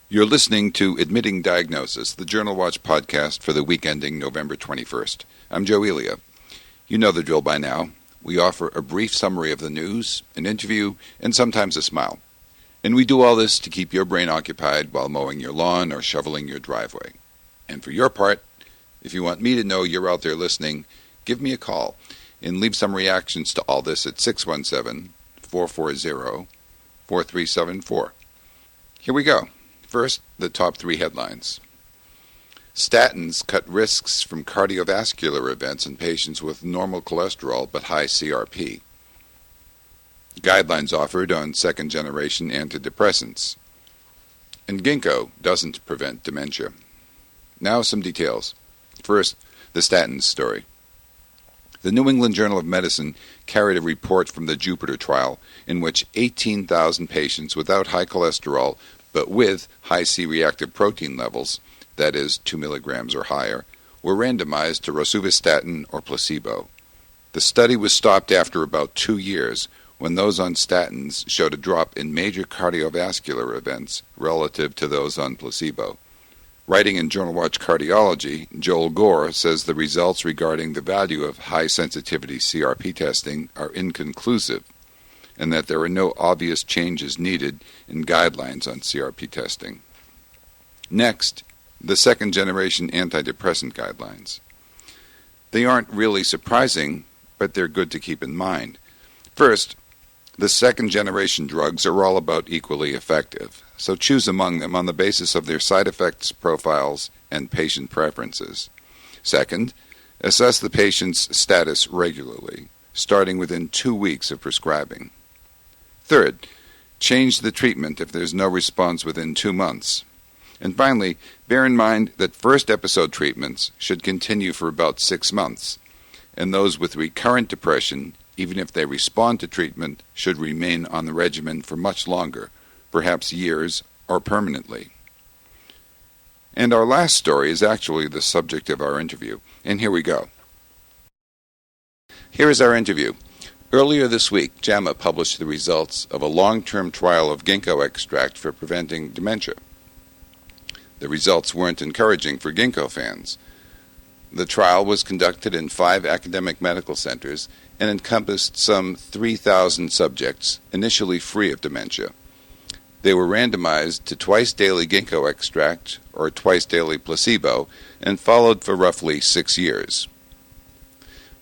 You're listening to Admitting Diagnosis, the Journal Watch podcast for the week ending November 21st. I'm Joe Elia. You know the drill by now. We offer a brief summary of the news, an interview, and sometimes a smile. And we do all this to keep your brain occupied while mowing your lawn or shoveling your driveway. And for your part, if you want me to know you're out there listening, give me a call and leave some reactions to all this at 617-440-4374. Here we go. First, the top three headlines. Statins cut risks from cardiovascular events in patients with normal cholesterol but high CRP. Guidelines offered on second-generation antidepressants. And ginkgo doesn't prevent dementia. Now some details. First, the statins story. The New England Journal of Medicine carried a report from the Jupiter trial in which 18,000 patients without high cholesterol but with high C-reactive protein levels, that is 2 milligrams or higher, were randomized to rosuvastatin or placebo. The study was stopped after about 2 years when those on statins showed a drop in major cardiovascular events relative to those on placebo. Writing in Journal Watch Cardiology, Joel Gore says the results regarding the value of high-sensitivity CRP testing are inconclusive, and that there are no obvious changes needed in guidelines on CRP testing. Next, the second-generation antidepressant guidelines. They aren't really surprising, but they're good to keep in mind. First, the second-generation drugs are all about equally effective, so choose among them on the basis of their side effects profiles and patient preferences. Second, assess the patient's status regularly, starting within 2 weeks of prescribing. Third, change the treatment if there's no response within 2 months. And finally, bear in mind that first episode treatments should continue for about 6 months, and those with recurrent depression, even if they respond to treatment, should remain on the regimen for much longer, perhaps years or permanently. And our last story is actually the subject of our interview, and here we go. Here is our interview. Earlier this week, JAMA published the results of a long-term trial of ginkgo extract for preventing dementia. The results weren't encouraging for ginkgo fans. The trial was conducted in 5 academic medical centers and encompassed some 3,000 subjects, initially free of dementia. They were randomized to twice-daily ginkgo extract or twice-daily placebo and followed for roughly 6 years.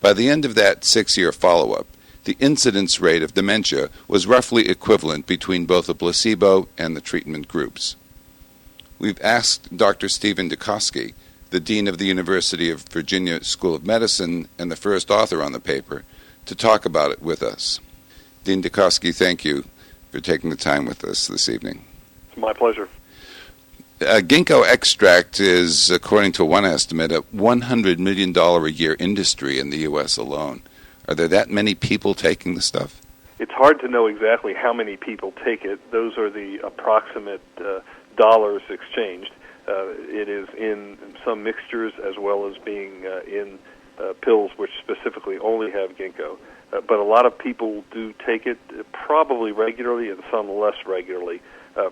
By the end of that 6-year follow-up, the incidence rate of dementia was roughly equivalent between both the placebo and the treatment groups. We've asked Dr. Steven DeKosky, the Dean of the University of Virginia School of Medicine and the first author on the paper, to talk about it with us. Dean DeKosky, thank you for taking the time with us this evening. It's my pleasure. Ginkgo extract is, according to one estimate, a $100 million a year industry in the U.S. alone. Are there that many people taking the stuff? It's hard to know exactly how many people take it. Those are the approximate dollars exchanged. It is in some mixtures as well as being in pills which specifically only have ginkgo. But a lot of people do take it probably regularly and some less regularly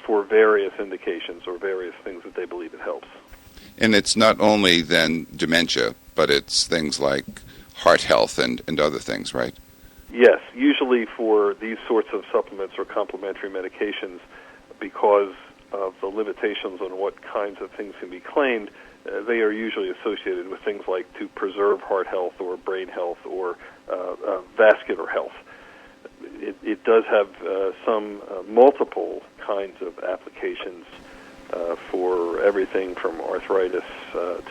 for various indications or various things that they believe it helps. And it's not only then dementia, but it's things like heart health and other things, right? Yes, usually for these sorts of supplements or complementary medications, because of the limitations on what kinds of things can be claimed, they are usually associated with things like to preserve heart health or brain health or vascular health. It does have some multiple kinds of applications for everything from arthritis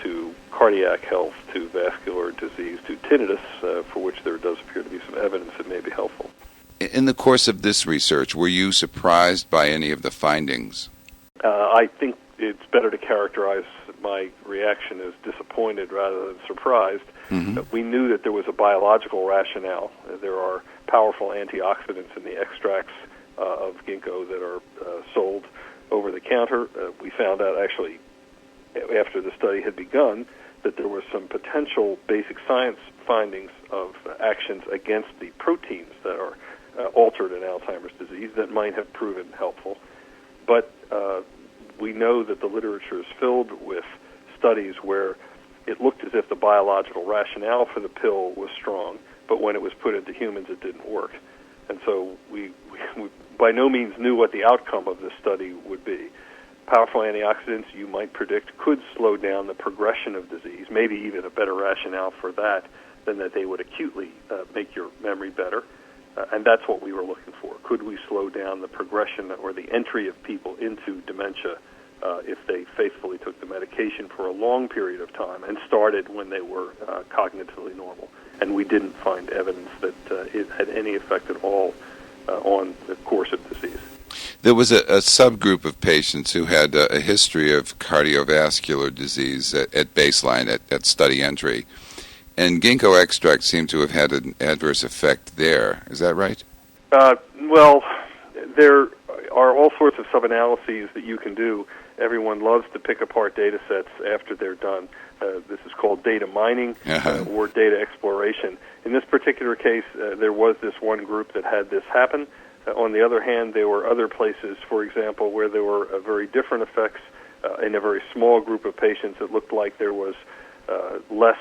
to cardiac health to vascular disease to tinnitus, for which there does appear to be some evidence that may be helpful. In the course of this research, were you surprised by any of the findings? I think it's better to characterize my reaction as disappointed rather than surprised. Mm-hmm. We knew that there was a biological rationale. There are powerful antioxidants in the extracts of ginkgo that are sold over the counter. We found out actually after the study had begun that there were some potential basic science findings of actions against the proteins that are altered in Alzheimer's disease that might have proven helpful. But we know that the literature is filled with studies where it looked as if the biological rationale for the pill was strong, but when it was put into humans, it didn't work. And so we by no means knew what the outcome of this study would be. Powerful antioxidants, you might predict, could slow down the progression of disease, maybe even a better rationale for that than that they would acutely make your memory better. And that's what we were looking for. Could we slow down the progression or the entry of people into dementia if they faithfully took the medication for a long period of time and started when they were cognitively normal? And we didn't find evidence that it had any effect at all on the course of disease. There was a subgroup of patients who had a history of cardiovascular disease at baseline, at study entry. And ginkgo extract seemed to have had an adverse effect there. Is that right? Well, there are all sorts of sub-analyses that you can do. Everyone loves to pick apart data sets after they're done. This is called data mining or data exploration. In this particular case, there was this one group that had this happen. On the other hand, there were other places, for example, where there were very different effects. In a very small group of patients, it looked like there was less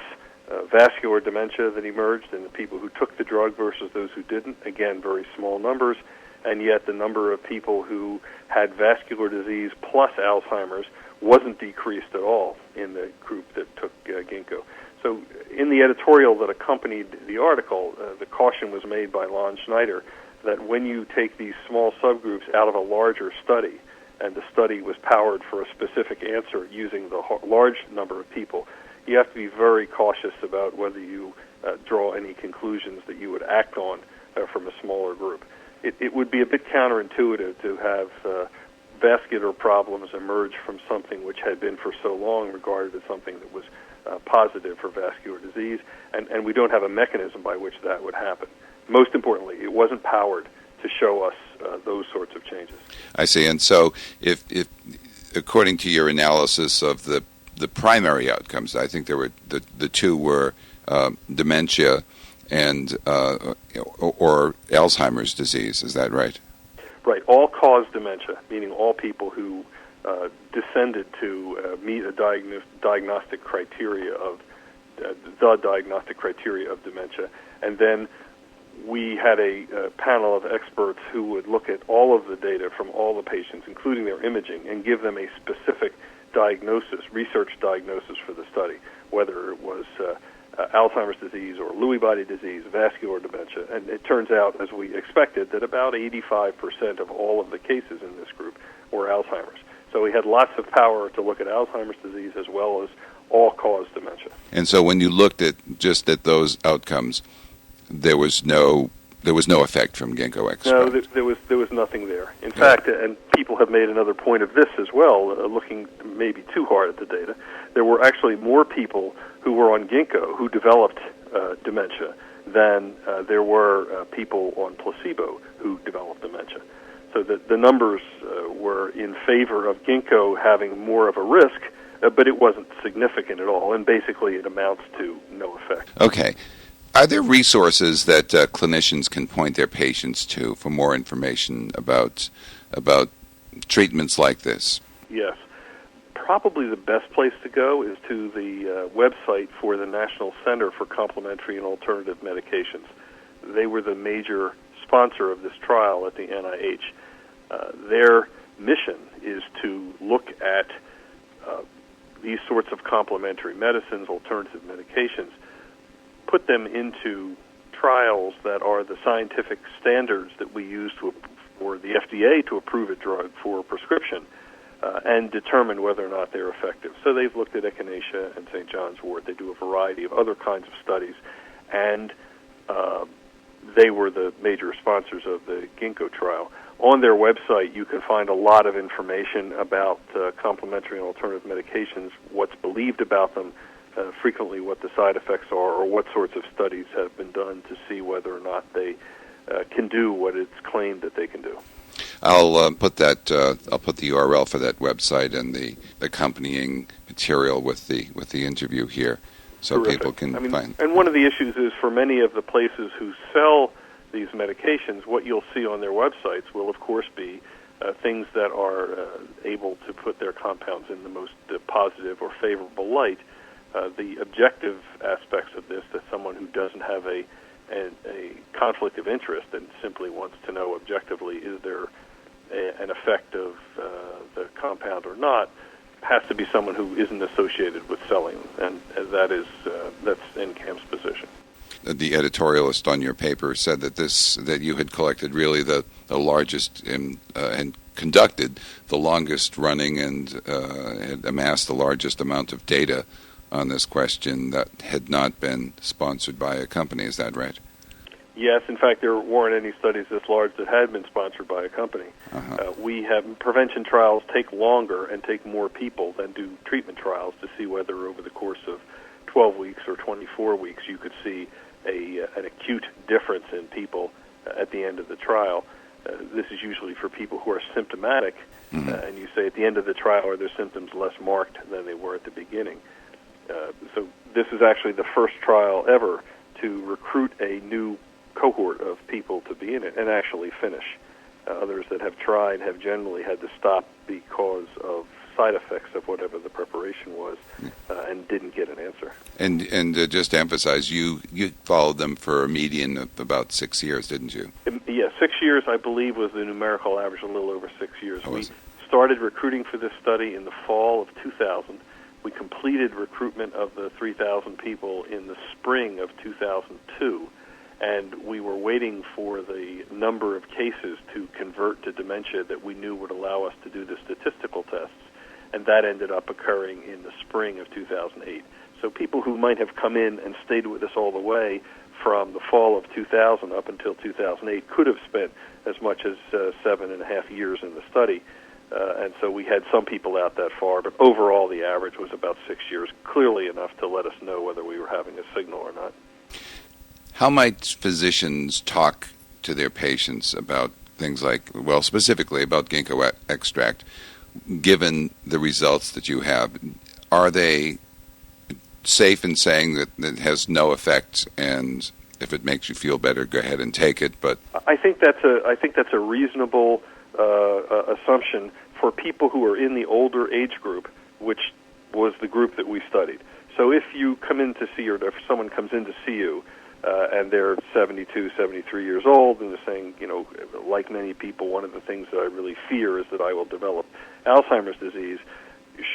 vascular dementia that emerged in the people who took the drug versus those who didn't. Again, very small numbers. And yet the number of people who had vascular disease plus Alzheimer's wasn't decreased at all in the group that took ginkgo. So in the editorial that accompanied the article, the caution was made by Lon Schneider that when you take these small subgroups out of a larger study, and the study was powered for a specific answer using the large number of people, you have to be very cautious about whether you draw any conclusions that you would act on from a smaller group. It would be a bit counterintuitive to have vascular problems emerge from something which had been for so long regarded as something that was positive for vascular disease, and we don't have a mechanism by which that would happen. Most importantly, it wasn't powered to show us those sorts of changes. I see. And so if according to your analysis of the primary outcomes, I think there were the two were dementia and or Alzheimer's disease. Is that right? Right. All-cause dementia, meaning all people who descended to meet a diagnostic criteria of the diagnostic criteria of dementia, and then we had a panel of experts who would look at all of the data from all the patients, including their imaging, and give them a specific diagnosis, research diagnosis for the study, whether it was Alzheimer's disease or Lewy body disease, vascular dementia. And it turns out, as we expected, that about 85% of all of the cases in this group were Alzheimer's. So we had lots of power to look at Alzheimer's disease as well as all-cause dementia. And so when you looked at those outcomes, there was no effect from ginkgo extract. No, there was nothing there. In fact, and people have made another point of this as well, looking maybe too hard at the data. There were actually more people who were on ginkgo who developed dementia than there were people on placebo who developed dementia. So the numbers were in favor of ginkgo having more of a risk, but it wasn't significant at all, and basically it amounts to no effect. Okay. Are there resources that clinicians can point their patients to for more information about treatments like this? Yes. Probably the best place to go is to the website for the National Center for Complementary and Alternative Medications. They were the major sponsor of this trial at the NIH. Their mission is to look at these sorts of complementary medicines, alternative medications, put them into trials that are the scientific standards that we use for the FDA to approve a drug for prescription, and determine whether or not they're effective. So they've looked at echinacea and St. John's wort. They do a variety of other kinds of studies, and they were the major sponsors of the ginkgo trial. On their website, you can find a lot of information about complementary and alternative medications, what's believed about them, frequently what the side effects are, or what sorts of studies have been done to see whether or not they can do what it's claimed that they can do. I'll put the URL for that website and the accompanying material with the interview here, so Terrific. People can find. And one of the issues is for many of the places who sell these medications, what you'll see on their websites will, of course, be things that are able to put their compounds in the most positive or favorable light. The objective aspects of this, that someone who doesn't have a conflict of interest and simply wants to know objectively, is there an effect of the compound or not, has to be someone who isn't associated with selling, and that's NCAM's position. The editorialist on your paper said that you had collected really the largest and conducted the longest running and had amassed the largest amount of data on this question that had not been sponsored by a company. Is that right? Yes. In fact, there weren't any studies this large that had been sponsored by a company. We have prevention trials take longer and take more people than do treatment trials to see whether over the course of 12 weeks or 24 weeks you could see an acute difference in people at the end of the trial. This is usually for people who are symptomatic, and you say at the end of the trial are their symptoms less marked than they were at the beginning. So this is actually the first trial ever to recruit a new cohort of people to be in it and actually finish. Others that have tried have generally had to stop because of side effects of whatever the preparation was, and didn't get an answer. And just to emphasize, you followed them for a median of about 6 years, didn't you? Yeah, 6 years, I believe, was the numerical average, a little over 6 years. Oh, we started recruiting for this study in the fall of 2000. We completed recruitment of the 3,000 people in the spring of 2002, and we were waiting for the number of cases to convert to dementia that we knew would allow us to do the statistical tests. And that ended up occurring in the spring of 2008. So people who might have come in and stayed with us all the way from the fall of 2000 up until 2008 could have spent as much as 7.5 years in the study. And so we had some people out that far, but overall the average was about 6 years, clearly enough to let us know whether we were having a signal or not. How might physicians talk to their patients about things like, well, specifically about ginkgo extract, given the results that you have? Are they safe in saying that it has no effect, and if it makes you feel better, go ahead and take it? But I think that's a reasonable assumption for people who are in the older age group, which was the group that we studied. So if you come in to see, or if someone comes in to see you, and they're 72, 73 years old, and they're saying, like many people, one of the things that I really fear is that I will develop Alzheimer's disease.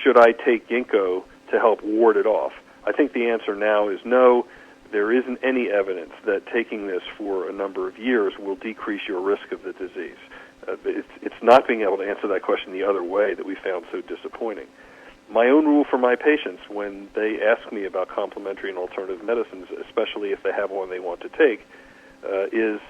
Should I take ginkgo to help ward it off? I think the answer now is no. There isn't any evidence that taking this for a number of years will decrease your risk of the disease. It's not being able to answer that question the other way that we found so disappointing. My own rule for my patients when they ask me about complementary and alternative medicines, especially if they have one they want to take, is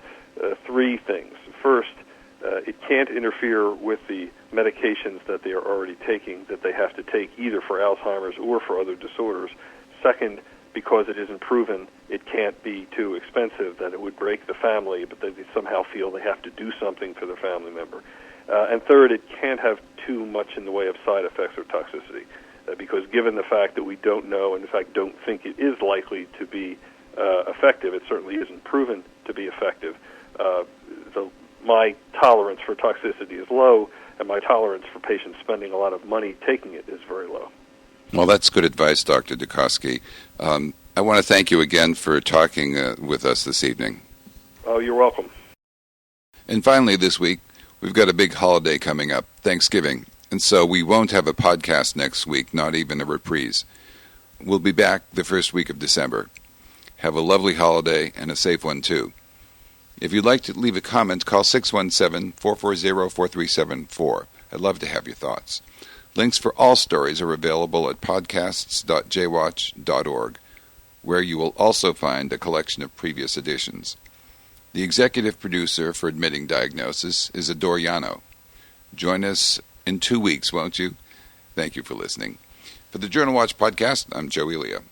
three things. First, it can't interfere with the medications that they are already taking that they have to take either for Alzheimer's or for other disorders. Second, because it isn't proven, it can't be too expensive that it would break the family, but they somehow feel they have to do something for their family member. And third, it can't have too much in the way of side effects or toxicity, because given the fact that we don't know and, in fact, don't think it is likely to be effective, it certainly isn't proven to be effective, my tolerance for toxicity is low, and my tolerance for patients spending a lot of money taking it is very low. Well, that's good advice, Dr. DeKosky. I want to thank you again for talking with us this evening. Oh, you're welcome. And finally this week, we've got a big holiday coming up, Thanksgiving, and so we won't have a podcast next week, not even a reprise. We'll be back the first week of December. Have a lovely holiday and a safe one, too. If you'd like to leave a comment, call 617-440-4374. I'd love to have your thoughts. Links for all stories are available at podcasts.jwatch.org, where you will also find a collection of previous editions. The executive producer for Admitting Diagnosis is Adore Yano. Join us in 2 weeks, won't you? Thank you for listening. For the Journal Watch podcast, I'm Joe Elia.